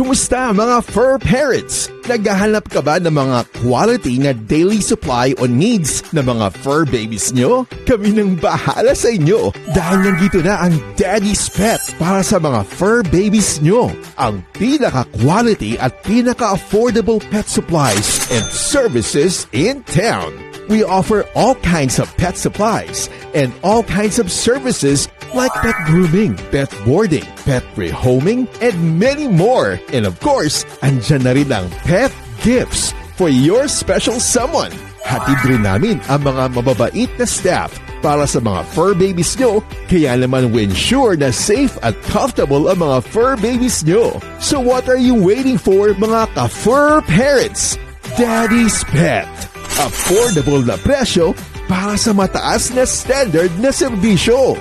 Kumusta mga fur parents? Naghahanap ka ba ng mga quality na daily supply o needs ng mga fur babies nyo? Kami nang bahala sa inyo dahil nandito na ang Daddy's Pet para sa mga fur babies nyo. Ang pinaka-quality at pinaka-affordable pet supplies and services in town. We offer all kinds of pet supplies and all kinds of services like pet grooming, pet boarding, pet rehoming, and many more. And of course, andyan na rin ang pet gifts for your special someone. Hatid rin namin ang mga mababait na staff para sa mga fur babies nyo, kaya naman we ensure na safe at comfortable ang mga fur babies nyo. So what are you waiting for, mga ka-fur parents? Daddy's Pet. Affordable na presyo para sa mataas na standard na serbisyo.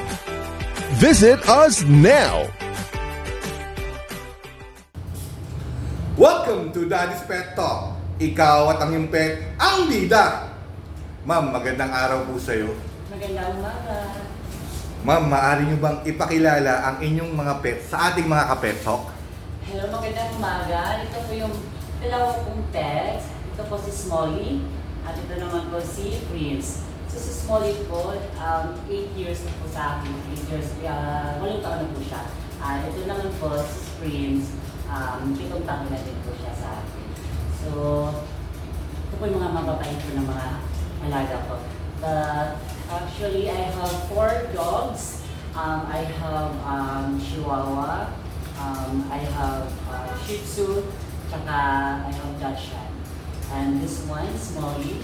Visit us now! Welcome to Daddy's Pet Talk. Ikaw at ang iyong pet, ang bida. Ma'am, magandang araw po sa'yo. Magandang umaga. Ma'am, maaari niyo bang ipakilala ang inyong mga pet sa ating mga ka-pet talk? Hello, magandang umaga. Ito po yung dalawa kong pets. Ito po si Smolly at ito naman po si Prince. So si Smolly po, 8 years na po sa akin. 8 years, 8 taon na po siya. Ito naman po si Prince, 7 taon na din po siya sa akin. So, ito po yung mga mababait po ng mga alaga ko. But actually, I have 4 dogs. I have Chihuahua, I have Shih Tzu, tsaka I have Dachshund. And this one, Smolly,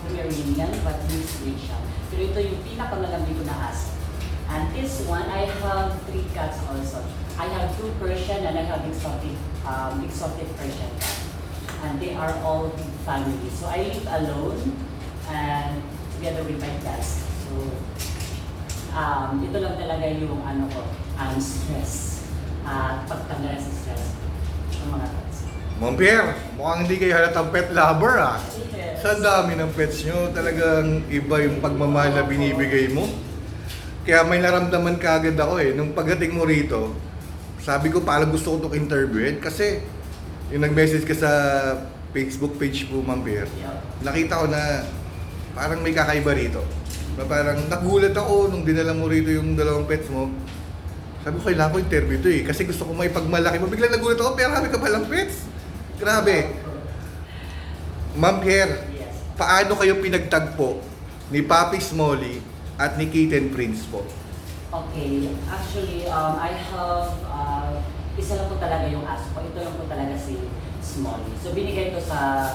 Pomeranian, but he's Asian. Pero ito yung pinakamalambing ko na aso. And this one, I have 3 cats also. I have 2 Persian and I have exotic Persian cat. And they are all big family. So I live alone and together with my cats. So ito lang talaga yung ano ko, stress. Pagtanggal sa stress ng mga cats. Ma'am Pierre, mukhang hindi kayo halatang pet lover ah. Yes. Sa dami ng pets nyo, talagang iba yung pagmamahal na binibigay mo. Kaya may naramdaman kaagad ako nung pagdating mo rito, sabi ko parang gusto ko itong interviewin kasi yung nag-message ka sa Facebook page po, Ma'am Pierre, nakita ko na parang may kakaiba rito. Na parang nagulat ako nung dinala mo rito yung dalawang pets mo. Sabi ko, kailangan ko interview ito kasi gusto ko may pagmalaki mo. Biglang nagulat ako, pero kami ka palang pets. Grabe. Ma'am Pierre, Yes. paano kayo pinagtagpo ni Papi Smolly at ni Kitten Prince po? Okay, actually, I have, isa lang po talaga yung aso ko. Ito lang po talaga si Smolly. So, binigay ko sa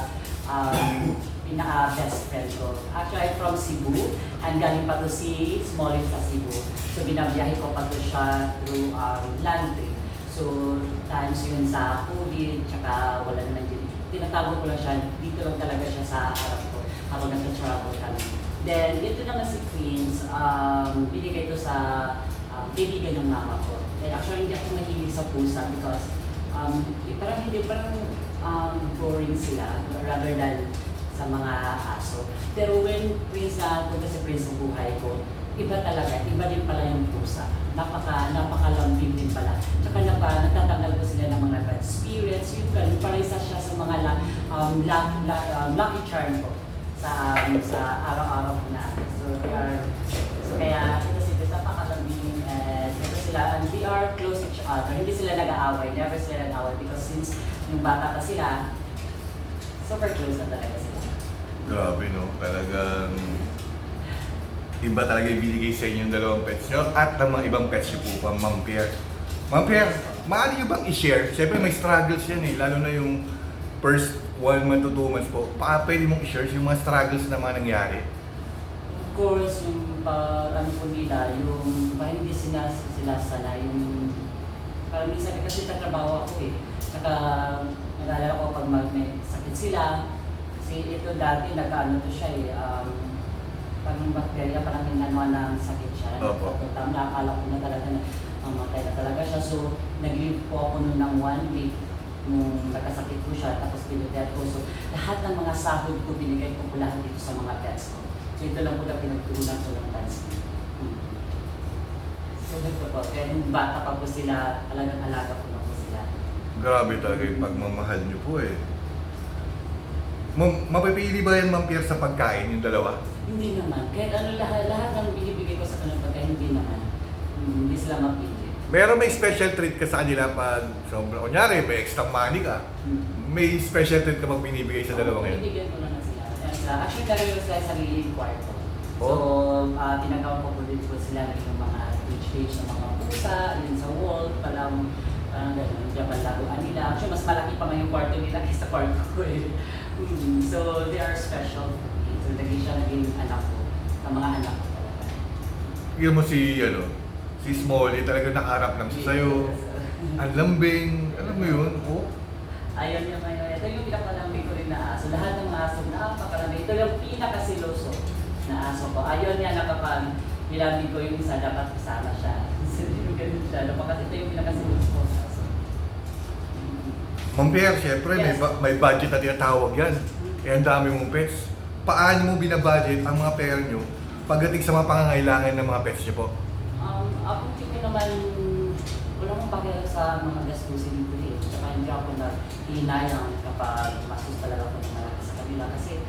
pinaka-best friend ko. Actually, I'm from Cebu, and galing pa to si Smolly sa Cebu. So, binabiyahe ko pa to siya through land trip. So, times yun sa COVID, tsaka wala naman din. Tinatago ko lang siya, dito lang talaga siya sa harap ko habang nag-travel kami. Then, ito naman si Prince, binigay ko sa kaibigan ng mama ko. And actually, hindi ako mahilig sa pusa because parang boring sila rather than sa mga aso. Pero when Prince punta si Prince sa buhay ko, iba talaga, iba din pala yung pusa. Napakalambing din pala. Tsaka natatanggal ko sila ng mga bad spirits. Yung ganun, parang isa siya sa mga lucky charm ko sa araw-araw ko na. So kaya ito sila, napakalambing and ito sila, and we are close to each other. Hindi sila nag-aaway, never sila nag-aaway because since yung bata pa sila, super close na talaga sila. Grabe no, talagang iba talaga yung binigay sa inyo yung dalawang pets nyo at ng mga ibang pets nyo po pang Ma'am Pierre. Ma'am Pierre, maaari nyo bang i-share? Siyempre may struggles yan lalo na yung first 1 month to 2 months po. Pwede mong i-share yung mga struggles na mga nangyari? Of course, yung ano po nila, yung parang hindi sila sana, yung parang minsan kasi tatrabaho ako Saka nag-alala ko pag may sakit sila. Kasi ito dati nag-ano to siya parang bakterya, parang inanuan ng sakit siya. Opo. Nakakala ko na talaga na mamatay na talaga siya. So, nag-live po ako noon ng 1 week nung nagkasakit ko siya, tapos pinutet ko. So, lahat ng mga sahod ko, binigay ko lahat dito sa mga pets ko. So, ito lang po na pinagturunan ko ng pets ko. So, ito po. Kaya nung bata pa po sila, alagang-alaga ko na po sila. Grabe talaga yung pagmamahal niyo po eh. Mapipili ba yan, Ma'am Pierre, sa pagkain yung dalawa? Hindi naman. Kahit ano lahat ng binibigay ko sa kanila pagka hindi naman. Hindi sila mapili. Meron may special treat ka sa kanila pag sobrang, kunyari, may extra money ka. May special treat ka bang binibigay sa dalawa ngayon? Binibigyan ko na sila. Actually, meron sila sa sariling kwarto. So, Oh. tinagawa ko din po sila ng mga page ng mga pusa, yun sa wall, parang gano'n, diyan laruan nila. Actually, mas malaki pa nga yung kwarto nila kaysa kwarto ko eh. So, they are special. So, naging anak ko, ang mga anak ko talaga. Tignan mo si Smolly talaga nakaharap lang siya sa'yo. Ang lambing, alam mo yun? Oh. Ayaw niya ngayon. Ito yung pinakalambing ko rin na aso. Lahat ng aso, napakalambing. Ito yung pinakasiloso na aso ko. Ayaw niya na kapag nilambing ko yung isa, dapat kasama siya. Yung ganun siya. Kasi ito yung pinakasiloso ko na aso. Ma'am Pierre, syempre Yes. may budget na tinatawag yan. Kaya ang dami mong pets. Paano mo binabudget ang mga pera nyo pagdating sa mga pangangailangan ng mga pets nyo po? Ako hindi naman, wala mong pakialam sa mga gastusin dito eh. Tsaka hindi ako hinayang kapag mastos talaga ako ng malaki sa kanila. Kasi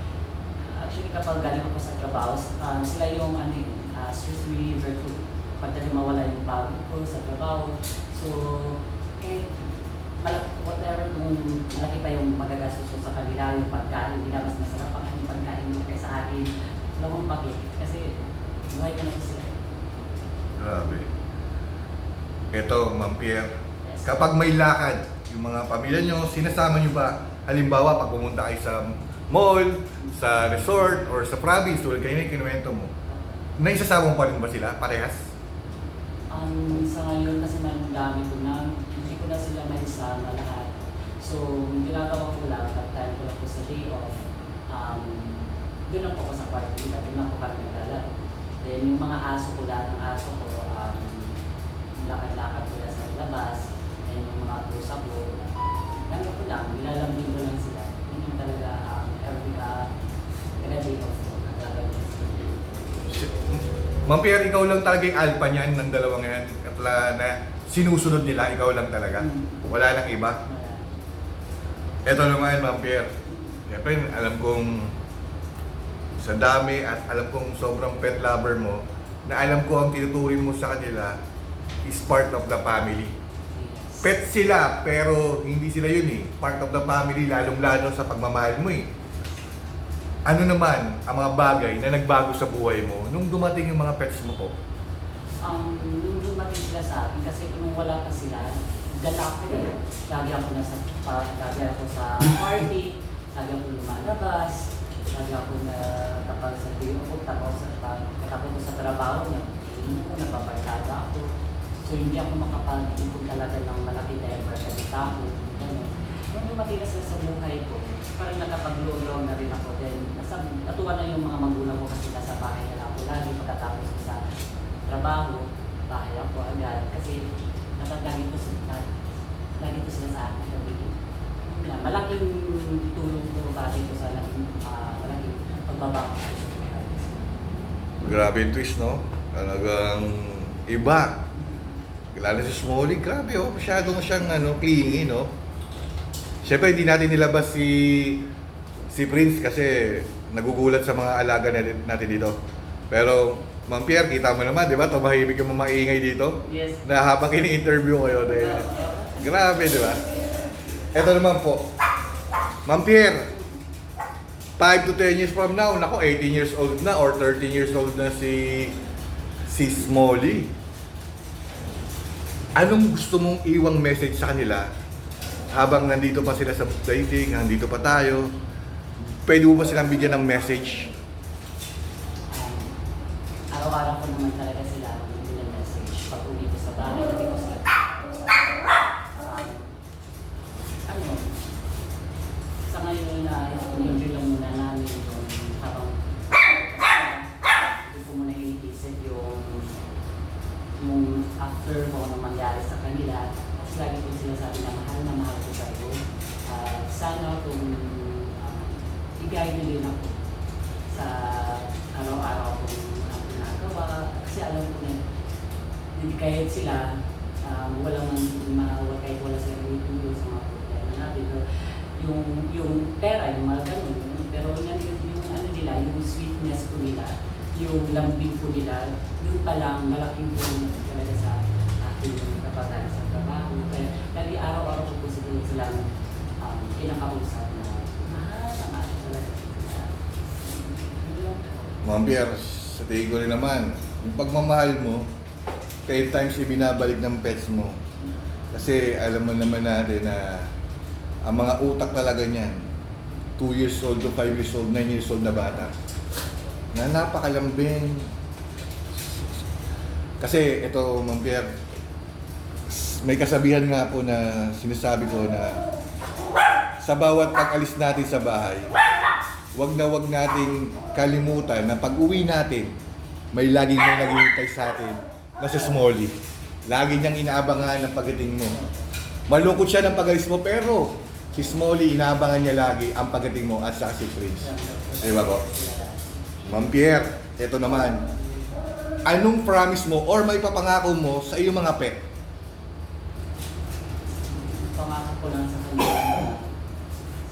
actually kapag galing ako sa trabaho, sila yung stress reliever ko. Pagdating mawala yung pagod ko sa trabaho. So, whatever kung malaki pa yung magagastos ko sa kanila, yung pagkain, hindi na mas masarap ang yung pagkain mo kaysa akin. Wala mong bakit. Kasi buhay ko na ko sila. Grabe. Ito, Ma'am Pierre, Yes. kapag may lakad, yung mga pamilya nyo, sinasama nyo ba? Halimbawa, pag pumunta kayo sa mall, sa resort, or sa province, tulad kayo na yung kinuwento mo, naisasama mo pa rin ba sila? Parehas? Sa ngayon kasi ang dami ko na, hindi ko na sila maisama lahat. So, ginagawa ko lang, pag-time ko lang po sa day off, doon lang po ako sa party nila, doon lang po kami naglalaro. Then, yung mga aso ko lang, ang aso ko, lakad-lakad ko lang sa labas, then yung mga pusa ko, gano'n ko lang, nilalambing ko lang sila. Yun yung talaga, every day off ko, naglalaro sila. Ma'am Pierre, ikaw lang talaga yung alpha niyan ng dalawang yan. Katla na sinusunod nila, ikaw lang talaga. Wala nang iba. Wala. Ito naman, Ma'am Pierre. Siyempre, alam kong sa dami at alam kong sobrang pet lover mo, na alam ko ang tinuturing mo sa kanila is part of the family. Yes. Pet sila, pero hindi sila yun eh. Part of the family, lalong-lalo sa pagmamahal mo eh. Ano naman ang mga bagay na nagbago sa buhay mo nung dumating yung mga pets mo po? Nung dumating sila sa akin, kasi nung wala pa sila, gala ko eh. Lagi ako sa party, lagi ako lumalabas, lagi ako na kapag sa day off, katapos ko sa trabaho niya, napapartada ako. So hindi ako makapag-ipon talaga ng malaki dahil para sa ako. Nung dumating na sila sa buhay ko, parang nakapag-low na rin ako. Then, natuwa na yung mga magulang ko kasi nasa bahay na lang ako lagi pagkatapos ko sa trabaho, bahay ako agad. Kasi lagi ko sila sa akin. Malaking tulong ko bakit ko sa malaking pagbabago. Grabe yung twist, no? Talagang iba. Lalo si Smolly, grabe oh, masyadong siyang clingy, no? Siyempre, hindi natin nilabas si Prince kasi nagugulat sa mga alaga natin dito. Pero, Ma'am Pierre, kita mo naman, di ba? Tumahimik yung mga maingay dito. Yes. Na habang ini-interview kayo. Grabe, di ba? Ito naman po. Ma'am Pierre, 5 to 10 years from now, nako, 18 years old na or 13 years old na si Smolly. Anong gusto mong iwang message sa kanila habang nandito pa sila sa dating, nandito pa tayo? Pwede mo ba silang bigyan ng message? Araw-araw ko naman talaga sila ng message. Pag uwi ko sa bahay, lagi ko sila. Sa ngayon na enjoy lang muna namin yung habang hindi ko muna iisip yung after kung ano mangyari sa kanila. Kasi lagi ko sila sabi na mahal ko kayo. Sana kung i-guide nyo din ako sa araw-araw kung ginagawa. Kasi alam ko na hindi kahit sila, kahit wala silang itulong sa mga yung pera, yung mga ganun. Pero yung ano nila, yung sweetness po nila, yung lambing po nila, yung palang malaking tulong talaga sa aking kapatid sa trabaho. Kaya araw-araw ko po silang pinakausap na mahal talaga. Ma'am Pierre, sa tingin ko rin naman, yung pagmamahal mo, 10 times ibinabalik ng pets mo. Kasi alam mo naman natin na ang mga utak talaga niyan, 2 years old to 5 years old, 9 years old na bata, na napakalambing. Kasi ito, Ma'am Pierre, may kasabihan nga po na sinasabi ko na sa bawat pag-alis natin sa bahay, wag nating kalimutan na pag-uwi natin, may laging may naghihintay sa atin na si Smolly. Lagi niyang inaabangan ng pagdating mo. Malungkot siya ng pag-alis mo, pero si Smolly, inaabangan niya lagi ang pagdating mo at saka si Prince. Di ba ko? Ma'am Pierre, ito naman. Anong promise mo or may papangako mo sa iyong mga pet? Pangako ko lang sa kanila.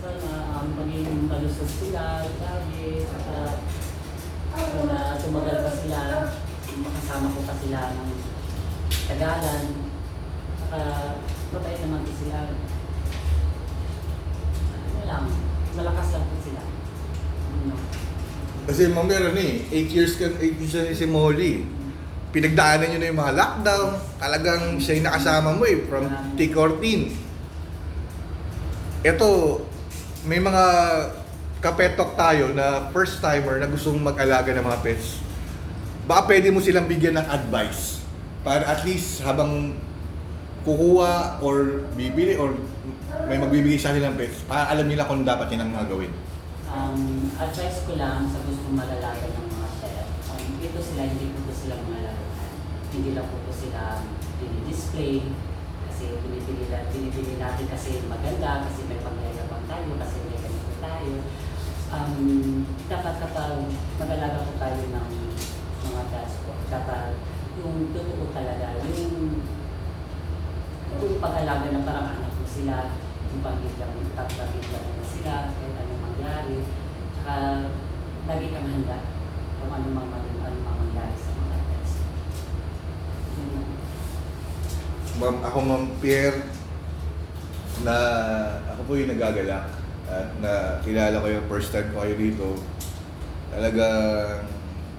Sana maging malusog sila, lagi, saka na tumagal pa sila, makasama ko pa sila ng tagalan, saka mabait naman din sila. Ano lang, malakas lang po sila. Kasi Ma'am Pierre, 8 years na si Molly. Pinagdaanan niyo na yung mga lockdown. Talagang siya yung nakasama mo from thick or thin. Ito, may mga kapetok tayo na first timer na gustong mag-alaga ng mga pets. Baka pwede mo silang bigyan ng advice para at least habang kukuha or bibili or may magbibigay sa ng pets, para alam nila kung dapat nilang mga gawin. Advice ko lang sa gustong malalaga ng mga pet, ito sila, hindi po sila malalagaan. Hindi lang po sila display kasi pinipili natin kasi maganda, kasi may pangyayabang tayo, kasi may ganito tayo. Dapat kapag mag-alaga po tayo ng mga pets po, dapat yung totoo talaga, yung pag-alaga na parang anak mo sila, yung pag-ibig lang na sila, kahit anong mangyari, tsaka lagi kang handa kung anong mangyari sa mga pets. Ako Ma'am Pierre, na ako po yung nagagalak at na kilala ko yung first time ko kayo dito. Talagang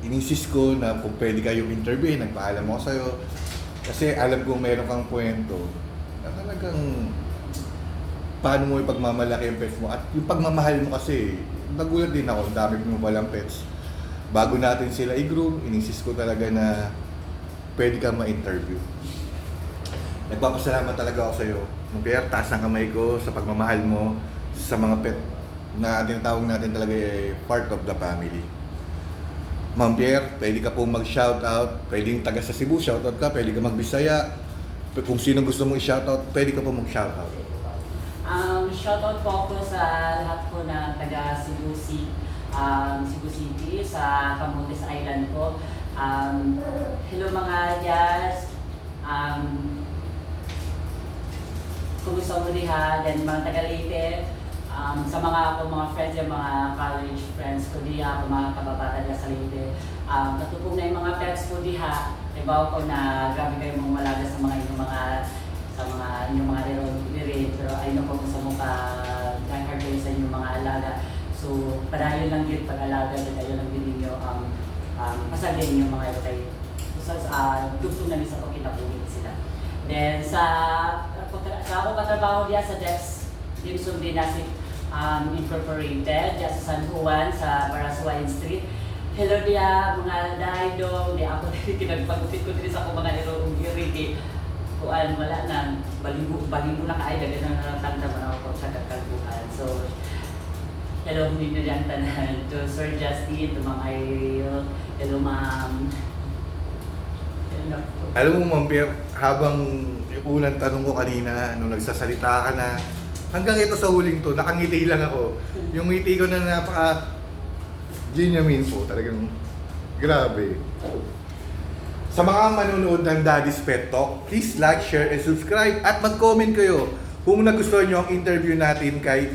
ininsist ko na kung pwede kayong interview, nagpaalam ako sa'yo. Kasi alam ko meron kang kwento na talagang paano mo ipagmamalaki yung pets mo. At yung pagmamahal mo kasi, nagulat din ako, dami mo palang pets. Bago natin sila i-groom, ininsist ko talaga na pwede kang ma-interview. Nagpapasalamat talaga ako sa'yo. Kaya taas ng kamay ko sa pagmamahal mo sa mga pet na tinatawag natin talaga part of the family. Ma'am Pierre, pwede ka po mag-shoutout, pwedeng taga sa Cebu, shoutout ka, pwede ka mag-Bisaya. Kung sino gusto mong i-shoutout, pwede ka po mag-shoutout. Shoutout po ako sa lahat po na taga Cebu City, sa Camotes Island po. Hello mga Jazz, kumusta mo diha, then mga taga Leyte, sa mga friends, yung mga college friends ko diha, mga kababata diha sa Leyte. Natupong na yung mga pets ko diha, ibaw ko na grabe kayo mong malaga sa mga inyong mga rero, pero ayun po sa mukha hard kayo sa inyong mga alaga. So, padayon lang yun pag-alaga, padayon lang din ninyo pasagin yung mga ito kayo. Gusto namin sa pagkitapunin sila. Then, sa ako katrabaho diya sa Dex Dimsum Dynastic Incorporated diya sa San Juan sa Baraswain Street. Hello diya mga daidong, di ako kinagpagupit ko din sa akong mga iriki. Kuan wala na baligo na kaay dagan na tanda man ako sa kakalbuhan. So hello ninyo diyan tanan to Sir Justin, to Ma'am Ariel, hello Ma'am. Alam mo Ma'am Pierre, habang yung unang tanong ko kanina, nung nagsasalita ka na, hanggang ito sa huling to, nakangiti lang ako. Yung ngiti ko na genuine po, talagang grabe. Sa mga manonood ng Daddy's Pet Talk, please like, share, and subscribe at mag-comment kayo kung nagustuhan nyo ang interview natin kay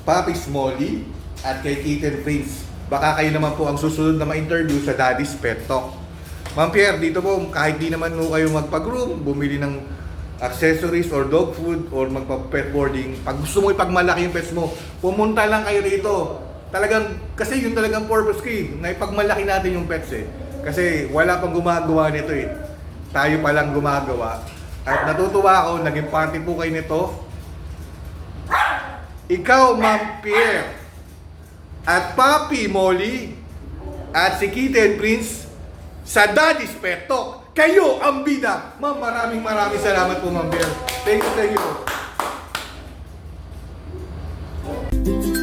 Papi Smolly at kay Kitten Prince. Baka kayo naman po ang susunod na ma-interview sa Daddy's Pet Talk. Ma'am Pierre, dito po kahit di naman po kayo magpa-groom, bumili ng accessories or dog food or magpa-pet boarding, pag gusto mo ipagmalaki yung pets mo, pumunta lang kayo rito. Talagang, kasi yun talagang purpose ko na ipagmalaki natin yung pets eh. Kasi wala pang gumagawa nito eh. Tayo pa lang gumagawa. At natutuwa ako, naging party po kayo nito. Ikaw, Ma'am Pierre, at Papi Molly, at si Kitten Prince, sa Daddy's Pet Talk. Kayo ang bida. Ma'am, maraming salamat po, Ma'am Pierre. Thank you.